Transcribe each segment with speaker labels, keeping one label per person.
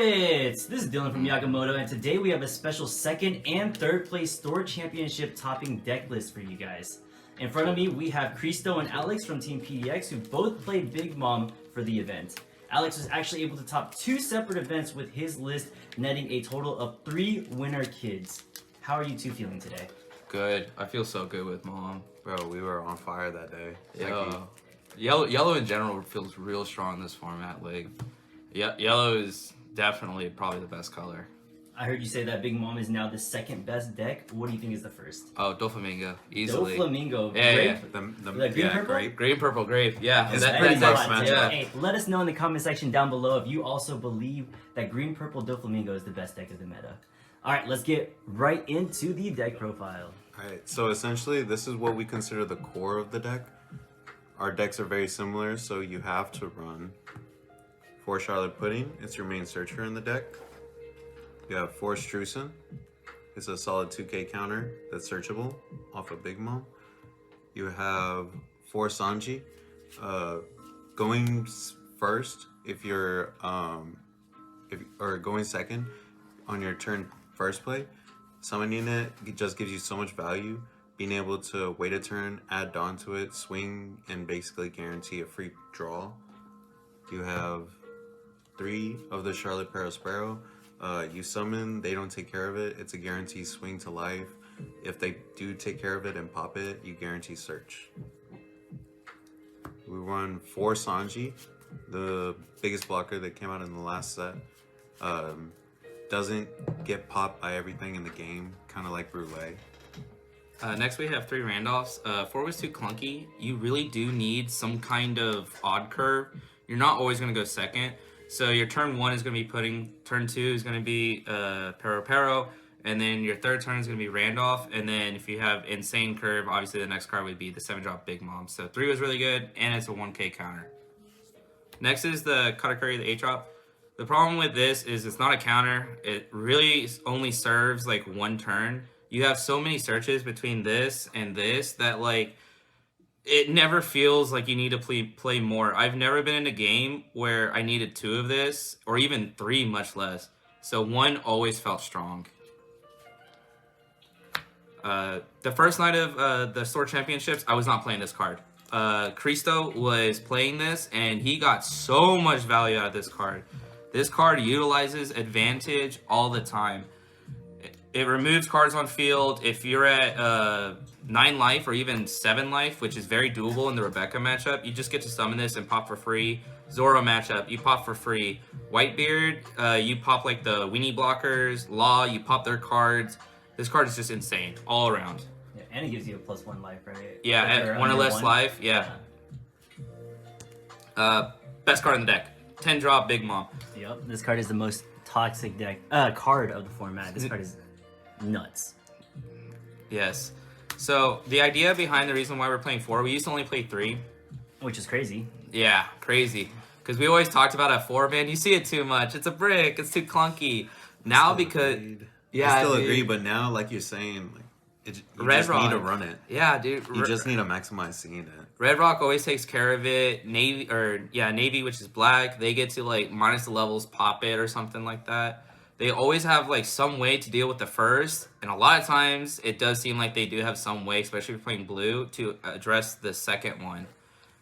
Speaker 1: it! This is Dylan from Yagamoto, and today we have a special second and third place store championship topping deck list for you guys. In front of me, we have Creesto and Alex from Team PDX, who both played Big Mom for the event. Alex was actually able to top 2 separate events with his list, netting a total of 3 winner kids. How are you two feeling today?
Speaker 2: Good. I feel so good with Mom.
Speaker 3: Bro, we were on fire that day.
Speaker 2: Yellow in general feels real strong in this format. Like, yellow is definitely probably the best color.
Speaker 1: I heard you say that Big Mom is now the second best deck. What do you think is the first?
Speaker 2: Oh, Doflamingo, easily.
Speaker 1: Doflamingo,
Speaker 2: yeah,
Speaker 1: grape?
Speaker 2: The
Speaker 1: green purple?
Speaker 3: Grape.
Speaker 2: Green purple grape, yeah.
Speaker 3: It's
Speaker 2: That-
Speaker 3: pretty
Speaker 2: that's
Speaker 3: much
Speaker 2: a-
Speaker 3: match.
Speaker 2: yeah.
Speaker 1: Hey, let us know in the comment section down below if you also believe that green purple Doflamingo is the best deck of the meta. Alright, let's get right into the deck profile.
Speaker 3: Alright, so essentially this is what we consider the core of the deck. Our decks are very similar, so you have to run 4 Charlotte Pudding. It's your main searcher in the deck. You have 4 Strusen. It's a solid 2k counter that's searchable off of Big Mom. You have 4 Sanji. Going first if you're or going second on your turn first play. Summoning it just gives you so much value. Being able to wait a turn, add Dawn to it, swing, and basically guarantee a free draw. You have 3 of the Charlotte Parasparrow. You summon, they don't take care of it. It's a guaranteed swing to life. If they do take care of it and pop it, you guarantee search. We run 4 Sanji, the biggest blocker that came out in the last set. Doesn't get popped by everything in the game, kind of like Brûlée.
Speaker 2: Next we have 3 Randolphs. 4 was too clunky. You really do need some kind of odd curve. You're not always going to go second. So your turn 1 is going to be pudding, turn 2 is going to be Pero, and then your third turn is going to be Randolph, and then if you have insane curve, obviously the next card would be the 7-drop Big Mom. So 3 was really good, and it's a 1k counter. Next is the Katakuri, the 8-drop. The problem with this is it's not a counter. It really only serves like 1 turn. You have so many searches between this and this that like it never feels like you need to play more. I've never been in a game where I needed 2 of this, or even 3, much less. So 1 always felt strong. The first night of the store championships, I was not playing this card. Creesto was playing this, and he got so much value out of this card. This card utilizes advantage all the time. It removes cards on field. If you're at 9 life or even 7 life, which is very doable in the Rebecca matchup, you just get to summon this and pop for free. Zoro matchup, you pop for free. Whitebeard, you pop like the weenie blockers. Law, you pop their cards. This card is just insane all around.
Speaker 1: Yeah, and it gives you a +1 life, right?
Speaker 2: Yeah, at 1 or less life, yeah. Best card in the deck. 10-drop Big Mom.
Speaker 1: Yep, this card is the most toxic deck card of the format. This card is nuts.
Speaker 2: Yes. So the idea behind the reason why we're playing 4, we used to only play 3.
Speaker 1: Which is crazy.
Speaker 2: Yeah, crazy. Because we always talked about at 4, man, you see it too much. It's a brick. It's too clunky. Now because...
Speaker 3: Agreed.
Speaker 2: Yeah,
Speaker 3: I still
Speaker 2: dude.
Speaker 3: agree, but now, like you're saying, like you
Speaker 2: Red
Speaker 3: just
Speaker 2: Rock.
Speaker 3: need to run it.
Speaker 2: Yeah, dude.
Speaker 3: You just need to maximize seeing it.
Speaker 2: Red Rock always takes care of it. Navy, which is black, they get to like minus the levels, pop it or something like that. They always have like some way to deal with the first, and a lot of times it does seem like they do have some way, especially if you're playing blue, to address the second one.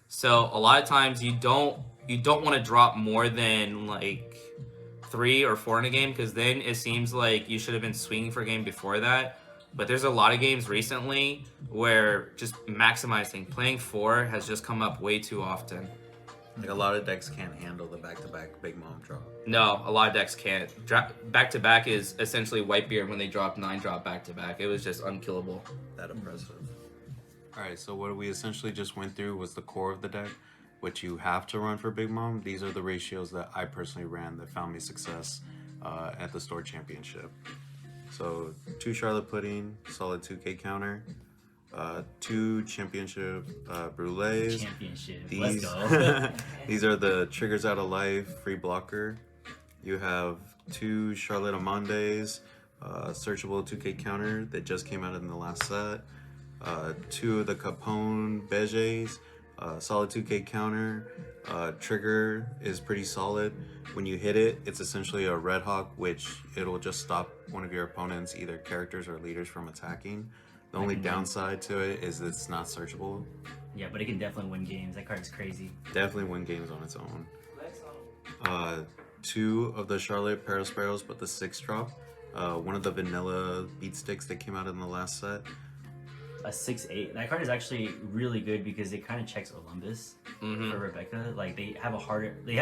Speaker 2: So a lot of times you don't want to drop more than like 3 or 4 in a game, because then it seems like you should have been swinging for a game before that. But there's a lot of games recently where just maximizing, playing 4 has just come up way too often.
Speaker 3: Like a lot of decks can't handle the back-to-back Big Mom drop.
Speaker 2: No, a lot of decks can't. Back-to-back is essentially Whitebeard when they dropped 9-drop back-to-back. It was just unkillable.
Speaker 3: That impressive. Alright, so what we essentially just went through was the core of the deck, which you have to run for Big Mom. These are the ratios that I personally ran that found me success at the store championship. So 2 Charlotte Pudding, solid 2k counter, 2 championship Brûlées.
Speaker 1: Championship. Let's go.
Speaker 3: These are the triggers out of life, free blocker. You have 2 Charlotte Amandes, searchable 2k counter that just came out in the last set. 2 of the Capone Beges, Solid 2K counter. Trigger is pretty solid. When you hit it, it's essentially a Red Hawk, which it'll just stop one of your opponents, either characters or leaders, from attacking. The only downside to it is it's not searchable.
Speaker 1: Yeah, but it can definitely win games. That card's crazy.
Speaker 3: Definitely win games on its own. 2 of the Charlotte Parasparrows, but the 6 drop. One of the vanilla beat sticks that came out in the last set.
Speaker 1: A 6/8. That card is actually really good because it kind of checks Olympus for Rebecca. Like they have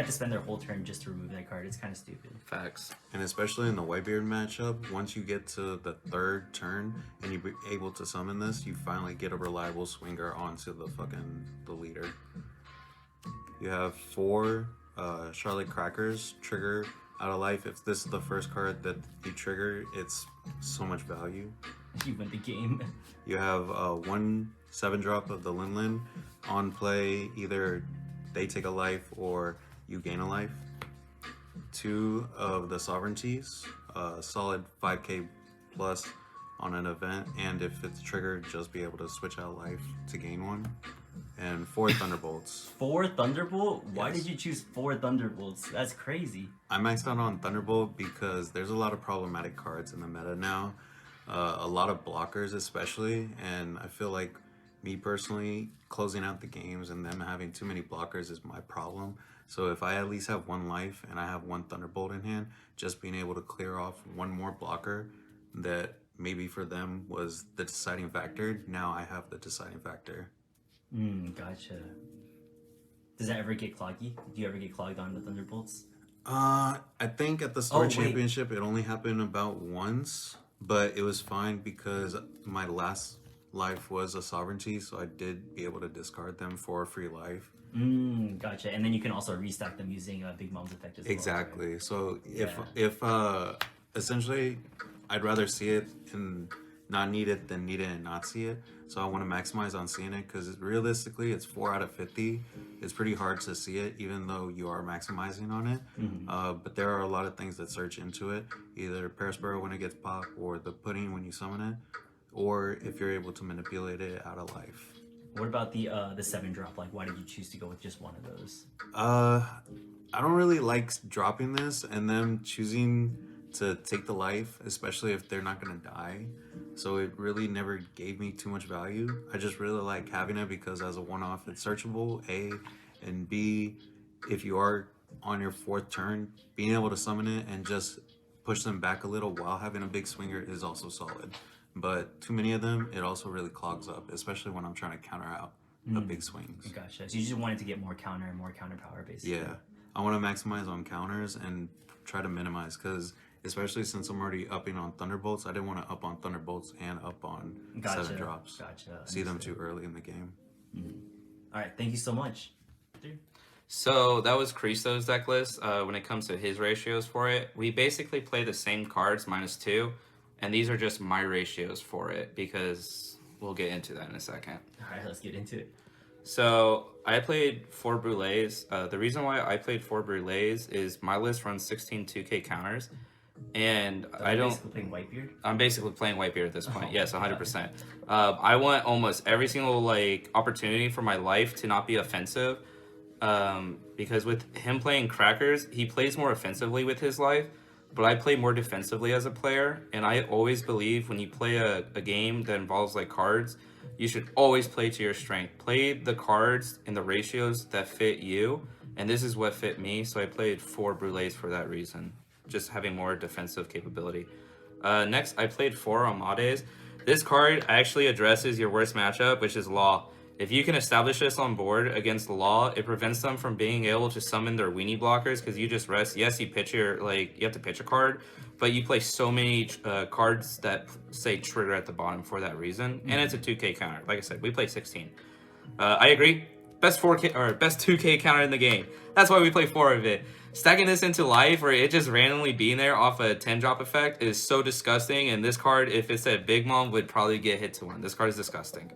Speaker 1: to spend their whole turn just to remove that card. It's kind of stupid.
Speaker 2: Facts.
Speaker 3: And especially in the Whitebeard matchup, once you get to the 3rd turn and you're able to summon this, you finally get a reliable swinger onto the leader. You have 4 Charlotte Crackers trigger out of life. If this is the first card that you trigger, it's so much value.
Speaker 1: You win the game.
Speaker 3: You have 1 7-drop of the Lin on play. Either they take a life or you gain a life. 2 of the Sovereignties, solid 5k plus on an event, and if it's triggered, just be able to switch out life to gain 1. And 4 Thunderbolts.
Speaker 1: 4 Thunderbolt? Why
Speaker 3: Yes.
Speaker 1: did you choose 4 Thunderbolts? That's crazy.
Speaker 3: I maxed out on Thunderbolt because there's a lot of problematic cards in the meta now. A lot of blockers especially, and I feel like me personally closing out the games and them having too many blockers is my problem. So if I at least have 1 life and I have 1 Thunderbolt in hand, just being able to clear off 1 more blocker that maybe for them was the deciding factor, now I have the deciding factor.
Speaker 1: Gotcha. Does that ever get cloggy? Do you ever get clogged on the Thunderbolts?
Speaker 3: I think at the Store
Speaker 1: wait.
Speaker 3: Championship it only happened about once, but it was fine because my last life was a Sovereignty, so I did be able to discard them for a free life.
Speaker 1: Gotcha. And then you can also restock them using Big Mom's effect as well.
Speaker 3: Exactly.
Speaker 1: Right?
Speaker 3: So
Speaker 1: Yeah.
Speaker 3: if essentially I'd rather see it and not need it than need it and not see it. So I want to maximize on seeing it because realistically it's 4 out of 50. It's pretty hard to see it even though you are maximizing on it. But there are a lot of things that search into it. Either Parasparrow when it gets popped, or the pudding when you summon it, or if you're able to manipulate it out of life.
Speaker 1: What about the 7-drop? Like, why did you choose to go with just one of those?
Speaker 3: I don't really like dropping this and them choosing to take the life, especially if they're not gonna die. So it really never gave me too much value. I just really like having it because as a one-off, it's searchable, A, and B, if you are on your 4th turn, being able to summon it and just push them back a little while having a big swinger is also solid. But too many of them, it also really clogs up, especially when I'm trying to counter out the big swings.
Speaker 1: Gotcha. So you just wanted to get more counter power, basically.
Speaker 3: Yeah, I want to maximize on counters and try to minimize because especially since I'm already upping on Thunderbolts, I didn't want to up on Thunderbolts and up on 7 drops.
Speaker 1: Gotcha.
Speaker 3: See them too early in the game.
Speaker 1: All right. Thank you so much.
Speaker 2: So that was Creesto's deck list. When it comes to his ratios for it, we basically play the same cards -2, and these are just my ratios for it because we'll get into that in a second.
Speaker 1: All right. Let's get into it.
Speaker 2: So I played 4 Brûlés. The reason why I played 4 Brûlés is my list runs 16 2K counters, and I don't.
Speaker 1: Basically playing Whitebeard.
Speaker 2: I'm basically playing Whitebeard at this point. Yes, 100%. I want almost every single opportunity for my life to not be offensive, because with him playing Crackers, he plays more offensively with his life, but I play more defensively as a player. And I always believe when you play a game that involves cards, you should always play to your strength. Play the cards in the ratios that fit you, and this is what fit me. So I played 4 Brûlés for that reason, just having more defensive capability. Next, I played 4 Amades. This card actually addresses your worst matchup, which is Law. If you can establish this on board against Law, it prevents them from being able to summon their weenie blockers because you just rest. Yes, you pitch you have to pitch a card, but you play so many cards that say trigger at the bottom for that reason, and it's a 2K counter. Like I said, we play 16. I agree. Best 4K or best 2K counter in the game. That's why we play 4 of it. Stacking this into life or it just randomly being there off a 10-drop effect is so disgusting. And this card, if it said Big Mom, would probably get hit to 1. This card is disgusting.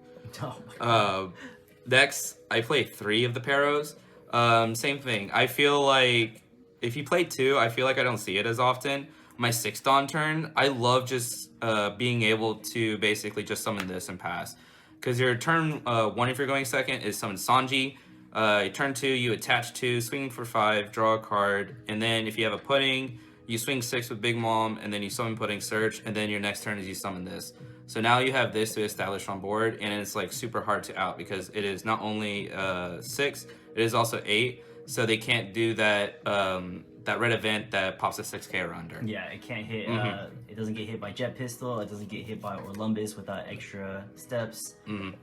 Speaker 2: Next, I play 3 of the Paros. Same thing. I feel like if you play 2, I feel like I don't see it as often. My 6th Dawn turn, I love just being able to basically just summon this and pass. because your turn 1, if you're going second, is summon Sanji. Turn 2, you attach 2, swing for 5, draw a card, and then if you have a pudding, you swing 6 with Big Mom, and then you summon Pudding Search, and then your next turn is you summon this. So now you have this to establish on board, and it's like super hard to out because it is not only 6, it is also 8. So they can't do that that red event that pops a 6k around her.
Speaker 1: Yeah, it can't hit. It doesn't get hit by Jet Pistol. It doesn't get hit by Orlumbus without extra steps.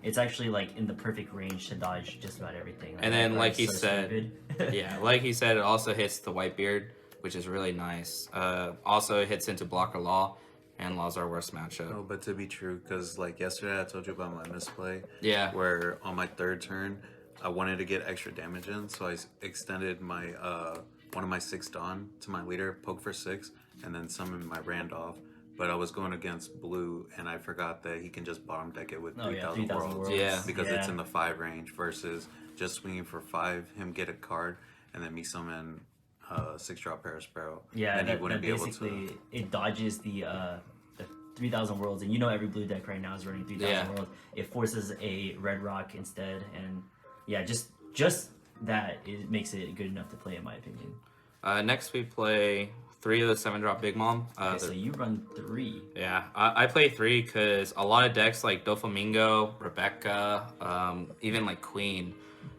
Speaker 1: It's actually like in the perfect range to dodge just about everything.
Speaker 2: And then, like he said, yeah, like he said, it also hits the Whitebeard, which is really nice. Also, it hits into Blocker Law, and Law's our worst matchup.
Speaker 3: Oh, but to be true, because like yesterday I told you about my misplay.
Speaker 2: Yeah.
Speaker 3: Where on my 3rd turn, I wanted to get extra damage in, so I extended my one of my 6 Dawn to my leader, poke for 6, and then summon my Randolph. But I was going against blue, and I forgot that he can just bottom deck it with 3,000 worlds.
Speaker 2: Yeah.
Speaker 3: Because it's in the 5 range versus just swinging for 5, him get a card, and then me summon 6-drop Parasparrow.
Speaker 1: Yeah,
Speaker 3: and
Speaker 1: that,
Speaker 3: he wouldn't
Speaker 1: that
Speaker 3: be able
Speaker 1: basically
Speaker 3: to.
Speaker 1: it dodges the 3,000 worlds, and you know every blue deck right now is running 3,000 worlds. It forces a red rock instead, and yeah, just that it makes it good enough to play, in my opinion.
Speaker 2: Next we play 3 of the 7-drop Big Mom.
Speaker 1: Okay, so you run 3.
Speaker 2: Yeah, I play 3 because a lot of decks like Doflamingo, Rebecca, even like Queen,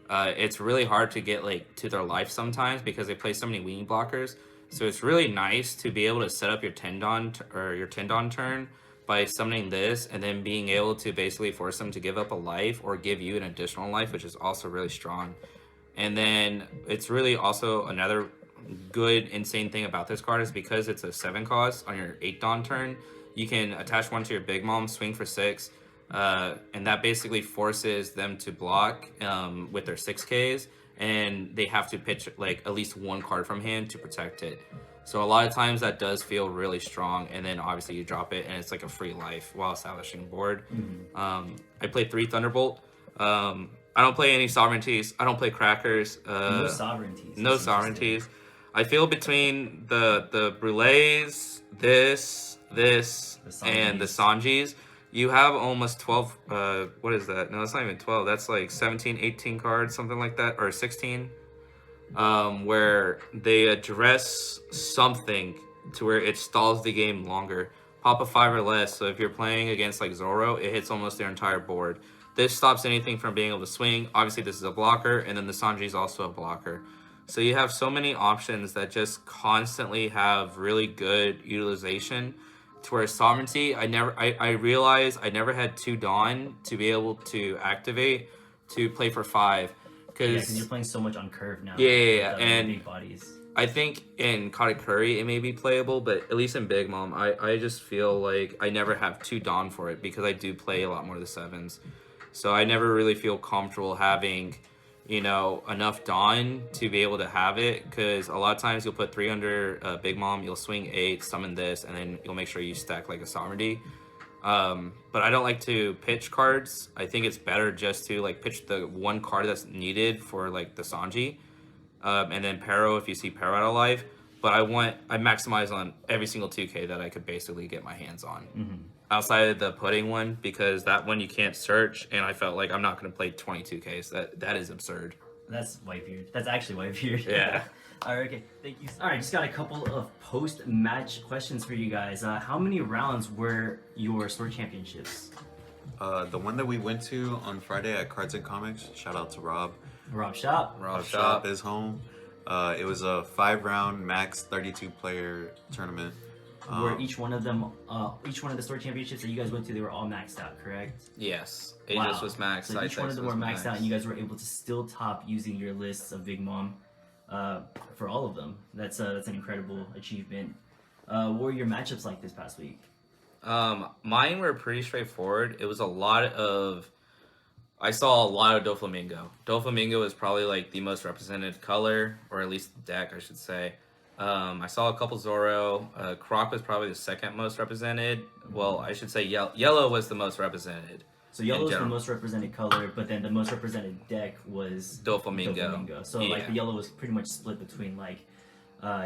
Speaker 2: it's really hard to get like to their life sometimes because they play so many weenie blockers. So it's really nice to be able to set up your Tendon or your Tendon turn by summoning this and then being able to basically force them to give up a life or give you an additional life, which is also really strong. And then it's really also another good insane thing about this card is because it's a 7 cost on your 8 Dawn turn, you can attach 1 to your Big Mom, swing for 6, and that basically forces them to block with their 6Ks, and they have to pitch like at least 1 card from hand to protect it. So a lot of times that does feel really strong, and then obviously you drop it and it's like a free life while establishing board. I play 3 Thunderbolt. I don't play any Sovereignties. I don't play Crackers.
Speaker 1: No Sovereignties.
Speaker 2: No Sovereignties. I feel between the Brulés, this, and the Sanjis, you have almost 12, what is that? No, that's not even 12. That's like 17, 18 cards, something like that, or 16, where they address something to where it stalls the game longer. Pop a 5 or less, so if you're playing against like Zoro, it hits almost their entire board. This stops anything from being able to swing. Obviously, this is a blocker, and then the Sanji is also a blocker. So you have so many options that just constantly have really good utilization. To where Sovereignty, I realized I never had 2 Dawn to be able to activate to play for 5.
Speaker 1: Because you're playing so much on curve now.
Speaker 2: Yeah, and
Speaker 1: big bodies.
Speaker 2: I think in Katakuri it may be playable, but at least in Big Mom, I just feel like I never have 2 Dawn for it because I do play a lot more of the 7s. So I never really feel comfortable having, you know, enough Dawn to be able to have it, because a lot of times you'll put 3 under Big Mom, you'll swing 8, summon this, and then you'll make sure you stack like a Sovereignty. But I don't like to pitch cards. I think it's better just to like pitch the 1 card that's needed for like the Sanji, and then Pero if you see Pero out of life. But I maximize on every single 2K that I could basically get my hands on. Outside of the pudding one, because that one you can't search, and I felt like I'm not going to play 22Ks. That is absurd.
Speaker 1: That's Whitebeard. That's actually Whitebeard.
Speaker 2: Yeah.
Speaker 1: All right, okay, thank you. All right, just got a couple of post-match questions for you guys. How many rounds were your store championships?
Speaker 3: The one that we went to on Friday at Cards and Comics, shout out to Rob.
Speaker 1: Rob Shop.
Speaker 2: Rob
Speaker 3: Shop is home. It was a 5-round max 32-player tournament.
Speaker 1: Were each one of the store championships that you guys went to, they were all maxed out, correct?
Speaker 2: Yes. Aegis was maxed.
Speaker 1: So each one of them were maxed out, and you guys were able to still top using your lists of Big Mom for all of them. That's an incredible achievement. What were your matchups like this past week?
Speaker 2: Mine were pretty straightforward. It was I saw a lot of Doflamingo. Doflamingo is probably like the most represented color, or at least deck, I should say. I saw a couple Zoro. Croc was probably the second most represented. Well, I should say yellow was the most represented.
Speaker 1: So yellow is the most represented color, but then the most represented deck was
Speaker 2: Doflamingo.
Speaker 1: So like the yellow was pretty much split between like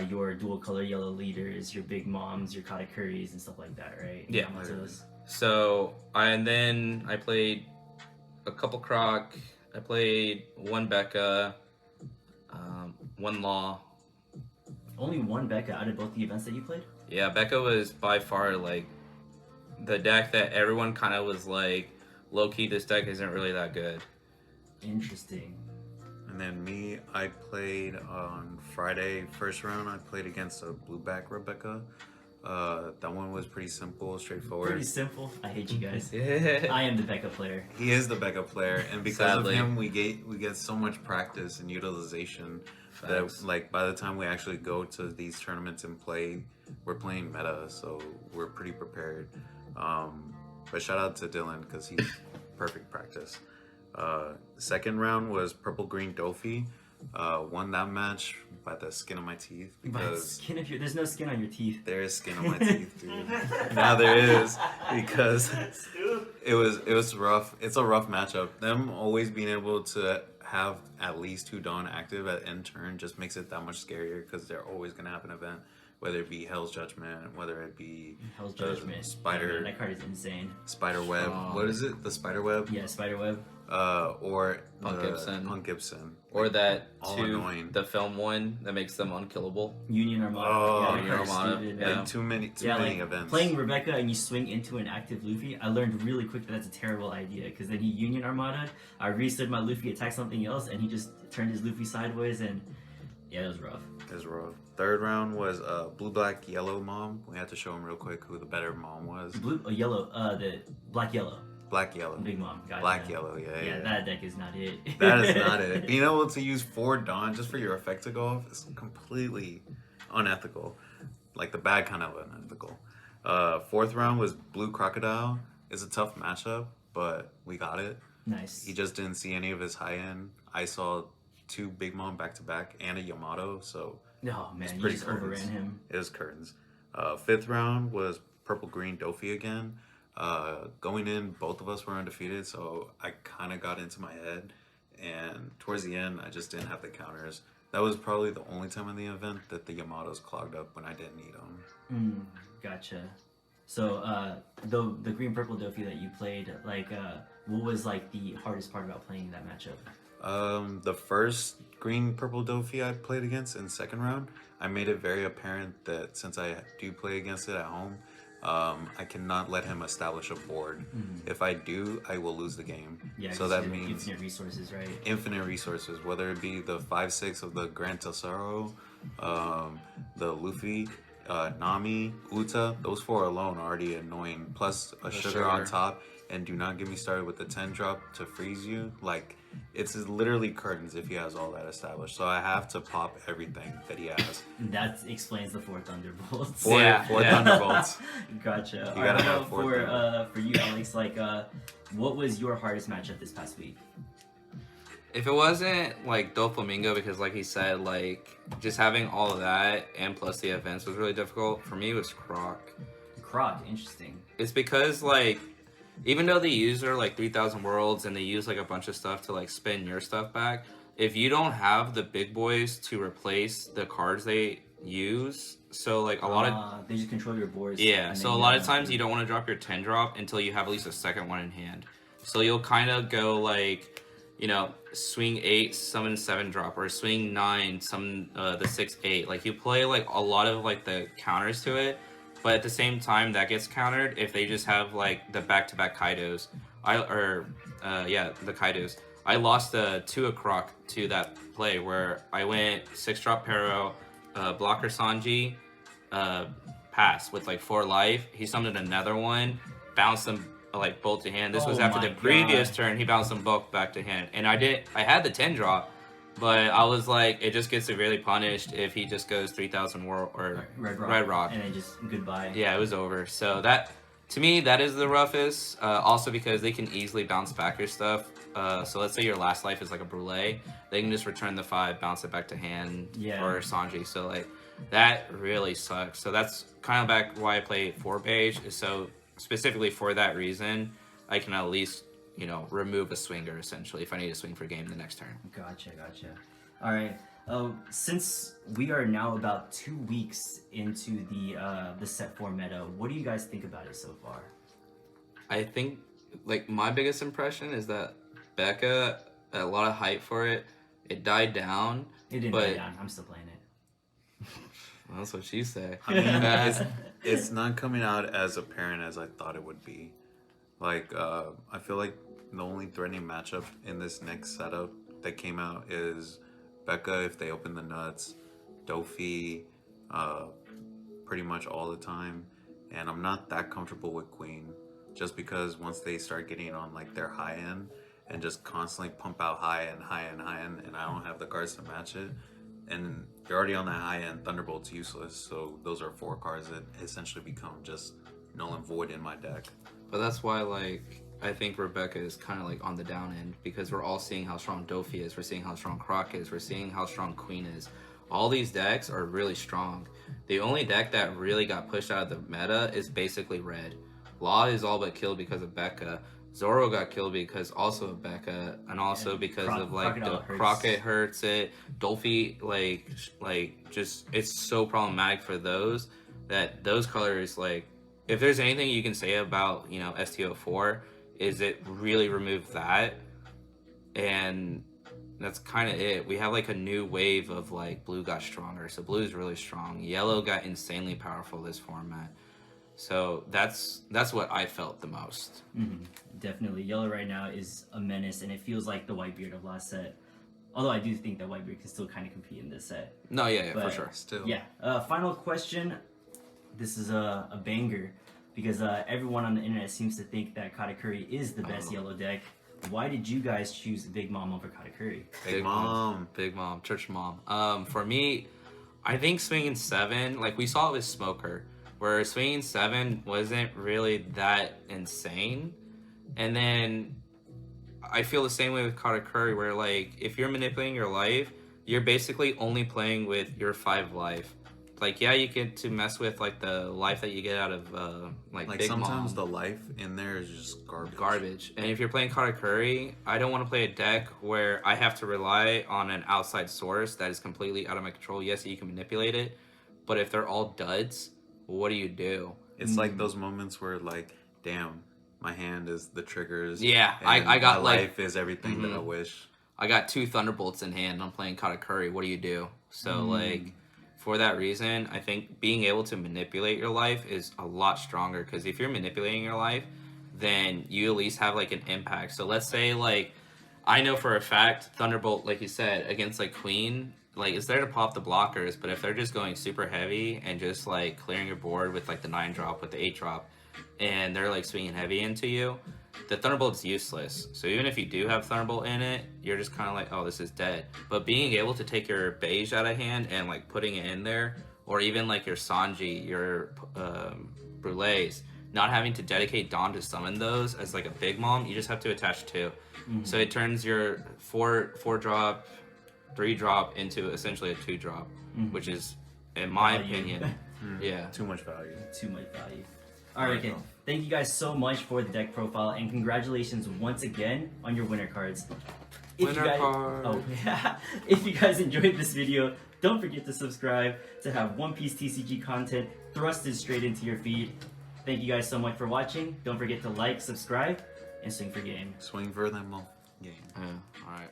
Speaker 1: your dual color yellow leaders, your Big Moms, your Katakuris, and stuff like that, right?
Speaker 2: Yeah.
Speaker 1: Yamato's.
Speaker 2: So then I played a couple Croc. I played one Becca, one Law.
Speaker 1: Only one Becca out of both the events that you played?
Speaker 2: Yeah, Becca was by far like the deck that everyone kind of was like, low key, this deck isn't really that good.
Speaker 1: Interesting.
Speaker 3: And then me, I played on Friday, first round, I played against a blueback Rebecca. That one was pretty simple, straightforward.
Speaker 1: Pretty simple. I hate you guys.
Speaker 2: Yeah.
Speaker 1: I am the Becca player.
Speaker 3: He is the Becca player, and because
Speaker 2: Sadly.
Speaker 3: of him, we get so much practice and utilization
Speaker 2: Facts.
Speaker 3: that, like, by the time we actually go to these tournaments and play, we're playing meta, so we're pretty prepared. But shout out to Dylan because he's perfect practice. Second round was purple green Dofi. Won that match by the skin of my teeth because
Speaker 1: There's no skin on your teeth.
Speaker 3: there is skin on my teeth, dude. Now there is because it was rough. It's a rough matchup. Them always being able to have at least 2 Dawn active at end turn just makes it that much scarier because they're always gonna have an event, whether it be Hell's Judgment, whether it be
Speaker 1: Hell's Judgment.
Speaker 3: Spider
Speaker 1: Man, that card is insane.
Speaker 3: Spider Web. What is it? The Spider Web?
Speaker 1: Yeah, Spiderweb.
Speaker 3: Or
Speaker 2: Punk
Speaker 3: the
Speaker 2: Gibson.
Speaker 3: Punk Gibson.
Speaker 2: Or that
Speaker 3: All
Speaker 2: 2,
Speaker 3: annoying.
Speaker 2: the film one that makes them unkillable.
Speaker 1: Union Armada.
Speaker 3: Oh,
Speaker 1: yeah, that
Speaker 2: Union
Speaker 1: card is
Speaker 2: Armada,
Speaker 1: stupid.
Speaker 2: yeah.
Speaker 3: Like too many
Speaker 1: Like,
Speaker 3: events.
Speaker 1: playing Rebecca and you swing into an active Luffy, I learned really quick that that's a terrible idea because then he Union Armada, I restood my Luffy, attacked something else, and he just turned his Luffy sideways, and yeah, it was rough.
Speaker 3: It was rough. Third round was blue, black, yellow mom. We had to show him real quick who the better mom was.
Speaker 1: Yellow, the black yellow.
Speaker 3: Black, yellow.
Speaker 1: Big mom. Gotcha.
Speaker 3: Black, yellow, yeah.
Speaker 1: That deck is not it.
Speaker 3: That is not it. Being able to use 4 Dawn just for your effect to go off is completely unethical. Like the bad kind of unethical. Fourth round was blue crocodile. It's a tough matchup, but we got it.
Speaker 1: Nice.
Speaker 3: He just didn't see any of his high end. I saw 2 Big Mom back to back and a Yamato, so
Speaker 1: Oh man, you
Speaker 3: pretty
Speaker 1: just
Speaker 3: curtains.
Speaker 1: overran him.
Speaker 3: it was curtains. Fifth round was purple green Dofi again. Going in, both of us were undefeated, so I kind of got into my head, and towards the end, I just didn't have the counters. That was probably the only time in the event that the Yamatos clogged up when I didn't need them.
Speaker 1: Gotcha. So the green purple Dofi that you played, like what was like the hardest part about playing that matchup?
Speaker 3: The first green purple Dofi I played against in second round, I made it very apparent that since I do play against it at home, I cannot let him establish a board. If I do, I will lose the game.
Speaker 1: Yeah,
Speaker 3: so
Speaker 1: 'cause
Speaker 3: that
Speaker 1: you have
Speaker 3: means
Speaker 1: infinite resources, right?
Speaker 3: infinite resources, whether it be the 5/6 of the Grand Tesoro, the Luffy, Nami, Uta. Those 4 alone are already annoying. Plus a sugar on top, and do not get me started with the 10 drop to freeze you. Like, it's literally curtains if he has all that established. So I have to pop everything that he has.
Speaker 1: That explains the 4 Thunderbolts.
Speaker 3: Four
Speaker 2: Yeah.
Speaker 3: Thunderbolts.
Speaker 1: Gotcha.
Speaker 3: You
Speaker 1: All
Speaker 3: gotta
Speaker 1: right,
Speaker 3: have 4
Speaker 1: for you, Alex, like what was your hardest matchup this past week?
Speaker 2: If it wasn't like Doflamingo, because like he said, like just having all of that and plus the events was really difficult. For me, it was Croc.
Speaker 1: Croc, interesting.
Speaker 2: It's because like even though they use their like 3,000 worlds and they use like a bunch of stuff to like spin your stuff back, if you don't have the big boys to replace the cards they use, so like a lot of
Speaker 1: they just control your boards.
Speaker 2: yeah,
Speaker 1: and
Speaker 2: so
Speaker 1: then
Speaker 2: a
Speaker 1: you
Speaker 2: lot
Speaker 1: have
Speaker 2: of times
Speaker 1: to-
Speaker 2: you don't want to drop your 10 drop until you have at least a second one in hand. So you'll kind of go like, you know, swing 8, summon 7 drop, or swing 9, summon the 6/8. Like you play like a lot of like the counters to it, but at the same time that gets countered if they just have like the back-to-back Kaidos. The Kaidos. I lost 2 of Croc to that play where I went 6 drop Pero, blocker Sanji, pass with like 4 life. He summoned another one, bounced them like both to hand. This was
Speaker 1: Oh
Speaker 2: after
Speaker 1: my
Speaker 2: the previous
Speaker 1: God.
Speaker 2: turn. He bounced them both back to hand, and I had the 10 drop, but I was like, it just gets severely punished if he just goes 3,000 world or
Speaker 1: Red Rock. And then just goodbye.
Speaker 2: yeah, it was over. So that, to me, that is the roughest. Also because they can easily bounce back your stuff. So let's say your last life is like a Brûlée. They can just return the 5, bounce it back to hand
Speaker 1: Yeah.
Speaker 2: for Sanji. So like, that really sucks. So that's kind of back why I play 4 beige. So specifically for that reason, I can at least, you know, remove a swinger essentially if I need to swing for game the next turn.
Speaker 1: Gotcha. All right. Since we are now about 2 weeks into the set 4 meta, what do you guys think about it so far?
Speaker 2: I think, like, my biggest impression is that Becca, a lot of hype for it. It died down.
Speaker 1: It didn't
Speaker 2: but
Speaker 1: die down. I'm still playing it.
Speaker 2: Well, that's what she said.
Speaker 3: I mean, it's not coming out as apparent as I thought it would be. Like, I feel like the only threatening matchup in this next setup that came out is Becca if they open the nuts, Dofi, pretty much all the time, and I'm not that comfortable with Queen, just because once they start getting on like their high end and just constantly pump out high end, high end, high end, and I don't have the cards to match it, and you're already on that high end, Thunderbolt's useless, so those are 4 cards that essentially become just null and void in my deck.
Speaker 2: But that's why, like, I think Rebecca is kind of like on the down end, because we're all seeing how strong Dofi is, we're seeing how strong Croc is, we're seeing how strong Queen is. All these decks are really strong. The only deck that really got pushed out of the meta is basically Red. Law is all but killed because of Becca. Zoro got killed because also of Becca, and also because of like Crockett hurts it. Dolphy, like just it's so problematic for those that those colors, like, if there's anything you can say about, you know, STO4 is it really removed that, and that's kind of it. We have like a new wave of like blue got stronger, so blue is really strong. Yellow got insanely powerful this format. So that's what I felt the most.
Speaker 1: Mm-hmm. Definitely, yellow right now is a menace, and it feels like the Whitebeard of last set. Although I do think that Whitebeard can still kind of compete in this set.
Speaker 2: No, yeah,
Speaker 1: But,
Speaker 2: for sure.
Speaker 3: Still.
Speaker 1: Yeah. Final question. This is a banger because everyone on the internet seems to think that Katakuri is the best yellow deck. Why did you guys choose Big Mom over Katakuri?
Speaker 3: Big Mom.
Speaker 2: Big Mom, Church Mom. For me, I think Swinging 7, like we saw it with Smoker, where Swinging 7 wasn't really that insane. And then I feel the same way with Katakuri, where like if you're manipulating your life, you're basically only playing with your 5 life. Like, yeah, you get to mess with like the life that you get out of like Big
Speaker 3: sometimes
Speaker 2: Mom.
Speaker 3: the life in there is just
Speaker 2: Garbage. And if you're playing Katakuri, I don't want to play a deck where I have to rely on an outside source that is completely out of my control. Yes, you can manipulate it, but if they're all duds, what do you do?
Speaker 3: It's like those moments where like, damn, my hand is the triggers.
Speaker 2: Yeah,
Speaker 3: and
Speaker 2: I got
Speaker 3: my
Speaker 2: like
Speaker 3: life is everything that I wish.
Speaker 2: I got 2 Thunderbolts in hand. I'm playing Katakuri. What do you do? So like, for that reason, I think being able to manipulate your life is a lot stronger, because if you're manipulating your life, then you at least have like an impact. So let's say like, I know for a fact Thunderbolt, like you said, against like Queen, like it's there to pop the blockers, but if they're just going super heavy and just like clearing your board with like the 9-drop, with the 8-drop, and they're like swinging heavy into you, the Thunderbolt's useless. So even if you do have Thunderbolt in it, you're just kind of like, oh, this is dead. But being able to take your beige out of hand and like putting it in there, or even like your Sanji, your Brulees, not having to dedicate Dawn to summon those as like a Big Mom, you just have to attach 2. So it turns your 4-drop, 3-drop into essentially a 2-drop, which is, in my opinion, yeah,
Speaker 3: Too much value.
Speaker 1: Too much value. All right, okay. Thank you guys so much for the deck profile, and congratulations once again on your winner cards. If you guys enjoyed this video, don't forget to subscribe to have One Piece TCG content thrusted straight into your feed. Thank you guys so much for watching. Don't forget to like, subscribe, and swing for game.
Speaker 3: Swing for them all. Game.
Speaker 2: all right.